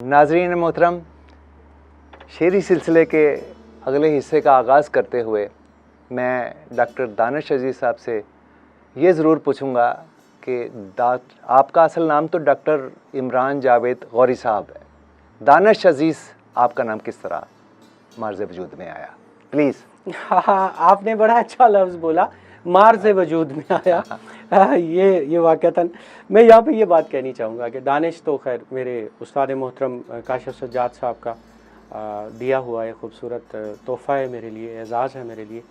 नाज़रीन मोहतरम, शेरी सिलसिले के अगले हिस्से का आगाज़ करते हुए मैं डॉक्टर दानिश अज़ीज़ साहब से ये ज़रूर पूछूंगा कि आपका असल नाम तो डॉक्टर इमरान जावेद गौरी साहब है। दानिश अज़ीज़ आपका नाम किस तरह मार्ज़ वजूद में आया? प्लीज़। हाँ, आपने बड़ा अच्छा लफ्ज़ बोला, मार्ज़ वजूद में आया। ये वाक़तन मैं यहाँ पे ये बात कहनी चाहूँगा कि दानिश तो खैर मेरे उस्ताद मोहतरम काशिफ़ सज्जाद साहब का दिया हुआ एक ख़ूबसूरत तोहफ़ा है मेरे लिए, एज़ाज़ है मेरे लिए।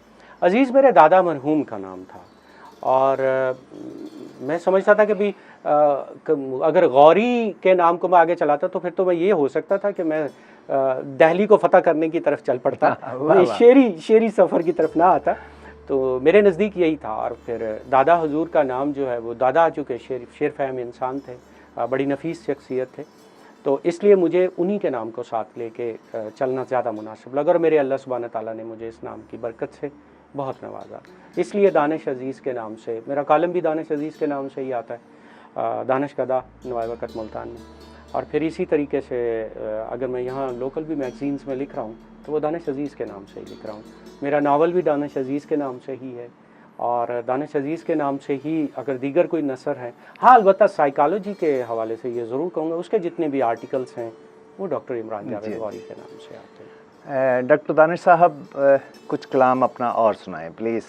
अज़ीज़ मेरे दादा मरहूम का नाम था और मैं समझता था कि भाई अगर गौरी के नाम को मैं आगे चलाता तो फिर तो मैं ये हो सकता था कि मैं दिल्ली को फ़तह करने की तरफ चल पड़ता, शेरी सफ़र की तरफ ना आता। तो मेरे नज़दीक यही था। और फिर दादा हुजूर का नाम जो है वो दादा चूँकि शेर फहम इंसान थे, बड़ी नफीस शख्सियत थे, तो इसलिए मुझे उन्हीं के नाम को साथ लेके चलना ज़्यादा मुनासिब लगा और मेरे अल्लाह सुब्हान ताला ने मुझे इस नाम की बरकत से बहुत नवाजा। इसलिए दानिश अज़ीज़ के नाम से, मेरा कालम भी दानिश अज़ीज़ के नाम से ही आता है, दानिश कदा नवाए वक़्त मुल्तान में। और फिर इसी तरीके से अगर मैं यहाँ लोकल भी मैगज़ीन्स में लिख रहा हूँ तो वो दानिश अज़ीज़ के नाम से ही लिख रहा हूँ। मेरा नावल भी दानिश अज़ीज़ के नाम से ही है और दानिश अज़ीज़ के नाम से ही अगर दीगर कोई नसर है। हाँ, अलबत्ता साइकोलॉजी के हवाले से ये ज़रूर कहूँगा उसके जितने भी आर्टिकल्स हैं वो डॉक्टर इमरान जावेद गौरी के नाम से आते हैं। डॉक्टर दानिश साहब कुछ कलाम अपना और सुनाएं प्लीज़।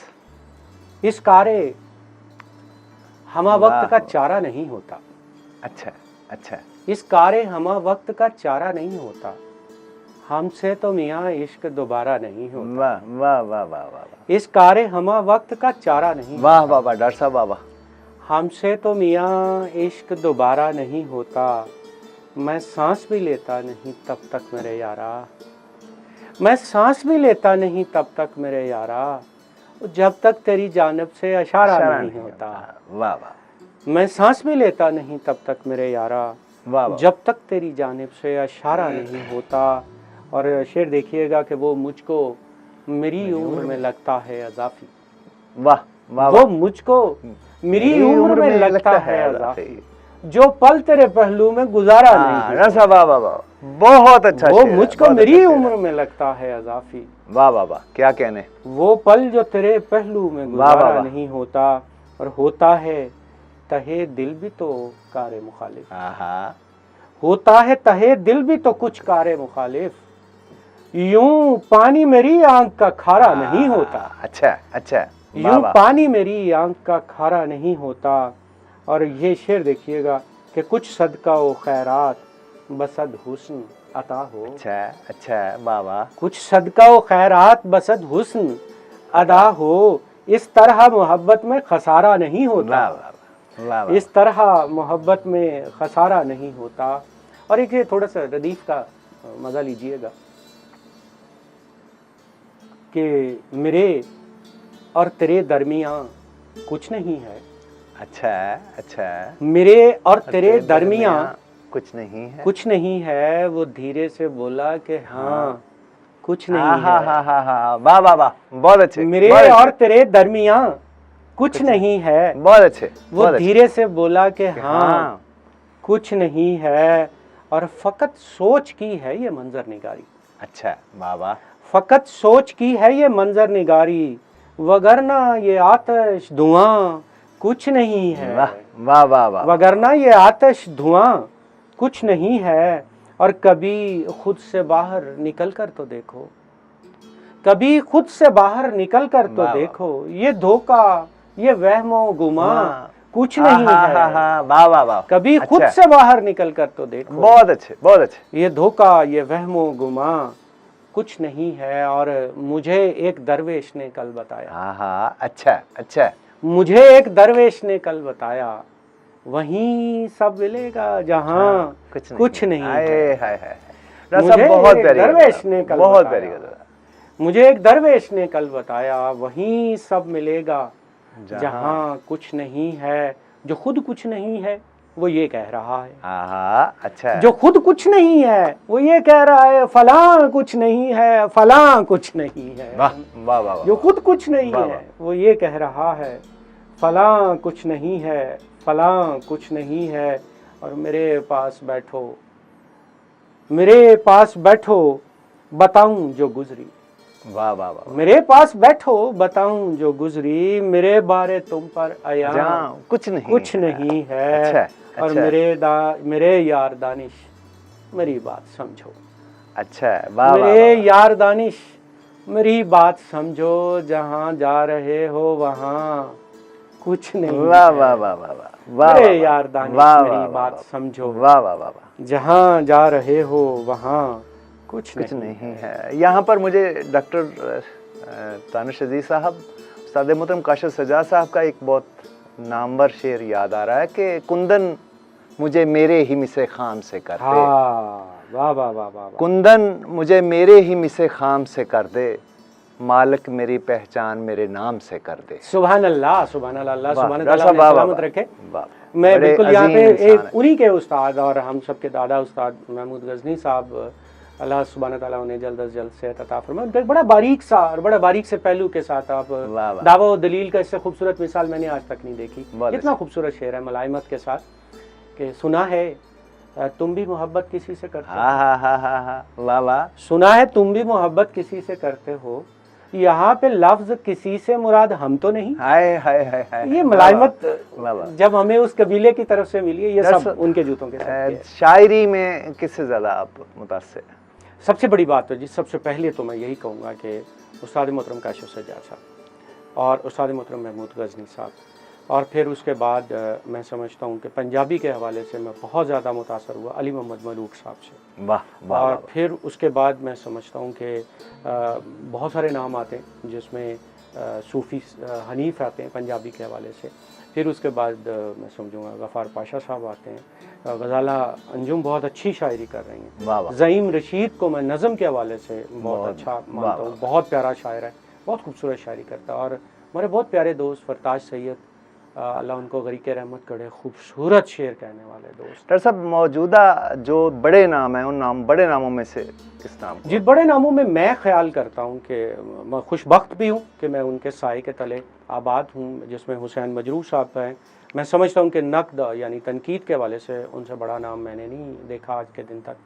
इस कारे हमा वक्त का चारा नहीं होता। अच्छा। इस कारे हमा वक्त का चारा नहीं होता, हमसे तो मियाँ इश्क दोबारा नहीं होता। वाह वाह वाह वाह वाह। इस कारे हमा वक्त का चारा नहीं। वाह वाह वाह डॉक्टर साहब, वाह वाह। हमसे तो मियाँ इश्क दोबारा नहीं होता, मैं सांस भी लेता नहीं तब तक मेरे यारा, मैं सांस भी लेता नहीं तब तक मेरे यारा, जब तक तेरी जानिब से इशारा नहीं होता। वाह वाह। मैं सांस भी लेता नहीं तब तक मेरे यारा, वाह, जब तक तेरी जानिब से इशारा नहीं होता। और शेर देखिएगा कि वो मुझको मेरी उम्र में लगता है अज़ाफ़ी। वाह वाह। वो मुझको मेरी उम्र में लगता है अज़ाफ़ी, जो पल तेरे पहलू में गुजारा नहीं। वाह वाह वाह, बहुत अच्छा। वो मुझको मेरी उम्र में लगता है अज़ाफ़ी। वाह वाह वाह, क्या कहने। वो पल जो तेरे पहलू में गुजारा नहीं होता, और होता है तहे दिल भी तो कारे मुखालिफ। होता है तहे दिल भी तो कुछ कारे मुखालिफ, यूं पानी मेरी आंख का खारा नहीं होता। अच्छा। यूं पानी मेरी आंख का खारा नहीं होता। और ये शेर देखिएगा कि कुछ सदका व खैरात बसद हुस्न अता हो। अच्छा वाह वाह। कुछ सदका व खैरात बसद हुस्न अदा हो, इस तरह मोहब्बत में खसारा नहीं होता। वाह। इस तरह मोहब्बत में खसारा नहीं होता। और एक थोड़ा सा रदीफ का मज़ा लीजिएगा कि मेरे और तेरे दरमियाँ कुछ नहीं है। अच्छा। मेरे और तेरे दरमियाँ कुछ नहीं है। वो धीरे से बोला कि हाँ कुछ नहीं है। वाह वाह वाह, बहुत अच्छे। मेरे और तेरे दरमियाँ कुछ नहीं है। बहुत अच्छे। वो धीरे से बोला कि हाँ कुछ नहीं है, और फ़कत सोच की है ये मंजर निगारी। अच्छा वाह वाह। फ़कत सोच की है ये मंजर निगारी, वगरना ये आतिश धुआं कुछ नहीं है। वाह वाह वाह। वगरना ये आतिश धुआं कुछ नहीं है। और कभी खुद से बाहर निकल कर तो देखो, कभी खुद से बाहर निकल कर तो देखो, ये धोखा ये वहमो गुमा कुछ नहीं है। वाह वाह वाह। कभी खुद से बाहर निकल कर तो देखो, बहुत अच्छे। ये धोखा ये वहमो गुमा कुछ नहीं है। और मुझे एक दरवेश ने कल बताया। अच्छा। मुझे एक दरवेश ने कल बताया, वहीं सब मिलेगा जहाँ कुछ नहीं है। दरवेश ने कल मुझे एक दरवेश ने कल बताया, वहीं सब मिलेगा जहाँ कुछ नहीं है। जो खुद कुछ नहीं है वो ये कह रहा है। अच्छा। जो खुद कुछ नहीं है वो ये कह रहा है फलां कुछ नहीं है, फलां कुछ नहीं है। वाह वाह। जो खुद कुछ नहीं है वो ये कह रहा है फलां कुछ नहीं है, फलां कुछ नहीं है। और मेरे पास बैठो मेरे पास बैठो बताऊं जो गुजरी, वाह वाह वाह, मेरे पास बैठो बताऊं जो गुजरी, मेरे बारे तुम पर आया जहाँ कुछ कुछ नहीं है। अच्छा, और अच्छा। मेरे यार दानिश मेरी बात समझो, अच्छा, वाह वाह मेरे वाह, यार दानिश मेरी बात समझो, जहां जा रहे हो वहां कुछ नहीं वाह है। वाह वाह वाह वाह वाह, मेरे वाह, यार दानिश वाह, मेरी वाह, बात वाह, समझो, वाह वाह वाह वाह, जहां जा रहे हो वहां कुछ कुछ नहीं नहीं है। यहाँ पर मुझे डॉक्टर दानिश अजीज साहब, उस्ताद मोहतरम काशिफ सज्जाद साहब का एक बहुत नामवर शेर याद आ रहा है कि कुंदन मुझे मेरे ही मिसे खाम से कर दे। हाँ, वाह वाह वाह वाह वाह। कुंदन मुझे मेरे ही मिसे खाम से कर दे, मालिक मेरी पहचान मेरे नाम से कर दे। सुभान अल्लाह, सुभान अल्लाह, वाह, सुभान डॉक्टर अल्लाह, साहब, वाह, वाह, सलामत रखे। वाह, मैं बड़े बिल्कुल यहाँ पे अजीम इंसान एक हैं। उन्हीं के उस्ताद और हम सबके दादा उस्ताद महमूद गजनी साहब, अल्लाह सुब्हानहू तआला उन्हें जल्द अज जल्द सेहत अता फरमाए। उनका एक बड़ा बारीक सा और बड़ा बारीक से पहलू के साथ आप वाह, वाह। दावा और दलील का इससे खूबसूरत मिसाल मैंने आज तक नहीं देखी। बहुत इतना अच्छी। खूबसूरत शेर है मलाइमत के साथ कि सुना है तुम भी मोहब्बत किसी से करते हो, हाँ हाँ हाँ हाँ हाँ, वाह वाह, सुना है तुम भी मोहब्बत किसी से करते हो, यहाँ पे लफ्ज किसी से मुराद हम तो नहीं। हाय हाय हाय हाय, ये मलाइमत वाह वाह। जब हमें उस कबीले की तरफ से मिली है, ये सब दरअसल, उनके जूतों के साथ है। शायरी में किससे ज़्यादा आप मुतासिर हैं? सबसे बड़ी बात तो जी, सबसे पहले तो मैं यही कहूँगा कि उस्ताद मोहतरम काशिफ सज्जाद साहब और उस्ताद मोहतरम महमूद गजनी साहब, और फिर उसके बाद मैं समझता हूँ कि पंजाबी के हवाले से मैं बहुत ज़्यादा मुतासर हुआ अली मोहम्मद मलूक साहब से। वाह वाह, और वाह, फिर उसके बाद मैं समझता हूँ कि बहुत सारे नाम आते हैं जिसमें सूफ़ी हनीफ आते हैं पंजाबी के हवाले से। फिर उसके बाद मैं समझूंगा गफ़ार पाशा साहब आते हैं। गज़ाला अंजुम बहुत अच्छी शायरी कर रही हैं। वाह वाह, ज़ईम रशीद को मैं नज़म के हवाले से बहुत बहुत, अच्छा वाह, मानता हूँ, बहुत प्यारा शायर है, बहुत खूबसूरत शायरी करता है। और हमारे बहुत प्यारे दोस्त फरताज सैयद, अल्लाह उनको गरीक़ रहमत करे, खूबसूरत शेर कहने वाले दोस्त। डॉक्टर साहब, मौजूदा जो बड़े नाम हैं, उन बड़े नामों में से किस नाम को? जी, बड़े नामों में मैं ख्याल करता हूँ कि मैं खुशबख्त भी हूँ कि मैं उनके साए के तले आबाद हूँ, जिसमें हुसैन मजरूह साहब हैं। मैं समझता हूँ कि नक़द यानी तनकीद के हवाले से उनसे बड़ा नाम मैंने नहीं देखा आज के दिन तक।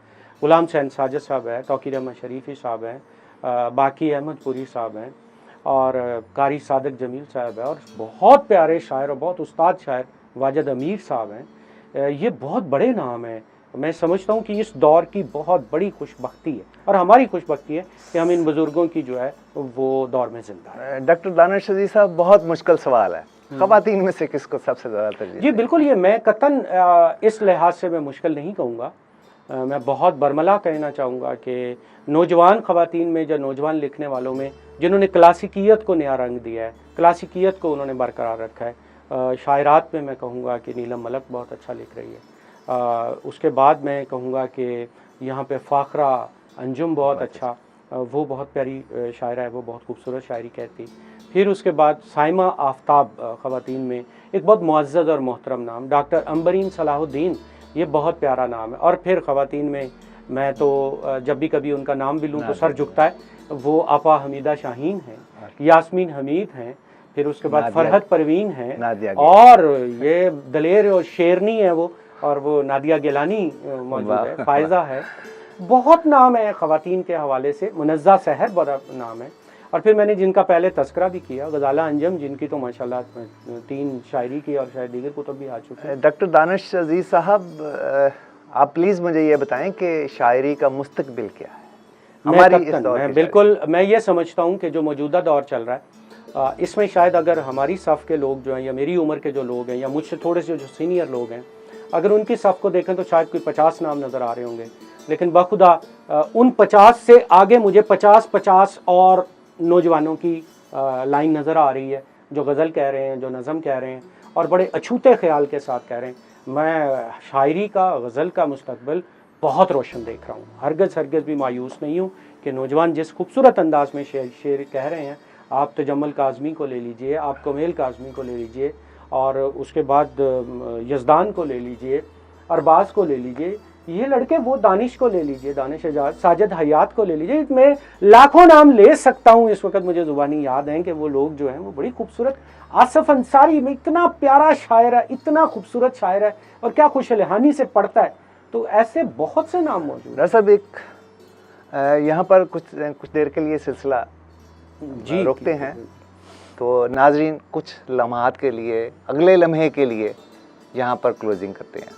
ग़ुलाम हुसैन साजिद साहब हैं, तौक़ीर अहमद शरीफ़ी साहब हैं, बाकी अहमद पुरी साहब हैं, और कारी सादिक जमील साहब है, और बहुत प्यारे शायर और बहुत उस्ताद शायर वाजिद अमीर साहब हैं। ये बहुत बड़े नाम हैं। मैं समझता हूँ कि इस दौर की बहुत बड़ी खुशबख्ती है, और हमारी खुशबख्ती है कि हम इन बुज़ुर्गों की जो है वो दौर में ज़िंदा है। डॉक्टर दानिश अजीज साहब, बहुत मुश्किल सवाल है, ख़वातीन में से किसको सबसे ज़्यादा तरजीह? जी बिल्कुल, ये मैं कतन इस लिहाज से मैं मुश्किल नहीं कहूँगा। मैं बहुत बरमला कहना चाहूँगा कि नौजवान ख़वातीन में, जो नौजवान लिखने वालों में, जिन्होंने क्लासिकियत को नया रंग दिया है, क्लासिकियत को उन्होंने बरकरार रखा है। शायरात में मैं कहूँगा कि नीलम मलक बहुत अच्छा लिख रही है। उसके बाद मैं कहूँगा कि यहाँ पे फ़ाखरा अंजुम बहुत अच्छा, वो बहुत प्यारी शायरा है, वो बहुत खूबसूरत शायरी कहती। फिर उसके बाद साइमा आफ्ताब ख़वातीन में एक बहुत मुअज़्ज़ज़ और मोहतरम नाम, डॉक्टर अंबरीन सलाहुद्दीन, ये बहुत प्यारा नाम है। और फिर ख़वातीन में मैं तो जब भी कभी उनका नाम भी लूँ तो सर झुकता है, वो आपा हमीदा शाहीन हैं, यास्मीन हमीद हैं, फिर उसके बाद फ़रहत परवीन हैं, और ये दलेर और शेरनी है वो, और वो नादिया गिलानी मौजूद है, फ़ायज़ा है। बहुत नाम है ख़वातीन के हवाले से। मुनज़्ज़ा सहर बड़ा नाम है। और फिर मैंने जिनका पहले तस्करा भी किया, गज़ाला अंजम, जिनकी तो माशाल्लाह 3 शायरी की और शायद दीगर कुतुब भी आ चुके हैं। डॉक्टर दानिश अजीज साहब, आप प्लीज़ मुझे ये बताएं कि शायरी का मुस्तकबिल क्या है हमारी इस दौर की? बिल्कुल, मैं ये समझता हूँ कि जो मौजूदा दौर चल रहा है, इसमें शायद अगर हमारी सफ़ के लोग जो हैं, या मेरी उम्र के जो लोग हैं, या मुझसे थोड़े से जो सीनियर लोग हैं, अगर उनकी सफ़ को देखें तो शायद कोई 50 नाम नज़र आ रहे होंगे, लेकिन बखुदा उन 50 से आगे मुझे 50 और नौजवानों की लाइन नज़र आ रही है, जो गज़ल कह रहे हैं, जो नज़म कह रहे हैं, और बड़े अछूते ख्याल के साथ कह रहे हैं। मैं शायरी का, गज़ल का मुस्तकबिल बहुत रोशन देख रहा हूँ। हरगज़ भी मायूस नहीं हूँ कि नौजवान जिस खूबसूरत अंदाज में शेर कह रहे हैं। आप तजम्मुल काज़मी को ले लीजिए, आप कमेल काज़मी को ले लीजिए, और उसके बाद यज़दान को ले लीजिए, अरबाज़ को ले लीजिए, ये लड़के, वो दानिश को ले लीजिए, दानिश एजाज, साजिद हयात को ले लीजिए। मैं लाखों नाम ले सकता हूँ, इस वक्त मुझे ज़ुबानी याद हैं कि वो लोग जो हैं वो बड़ी खूबसूरत। आसिफ अंसारी में इतना प्यारा शायर है, इतना खूबसूरत शायर है, और क्या खुशलहानी से पढ़ता है। तो ऐसे बहुत से नाम मौजूद हैं। डॉक्टर साहब एक यहाँ पर कुछ देर के लिए सिलसिला जी रोकते हैं, तो नाजरीन कुछ लम्हात के लिए, अगले लम्हे के लिए यहाँ पर क्लोजिंग करते हैं।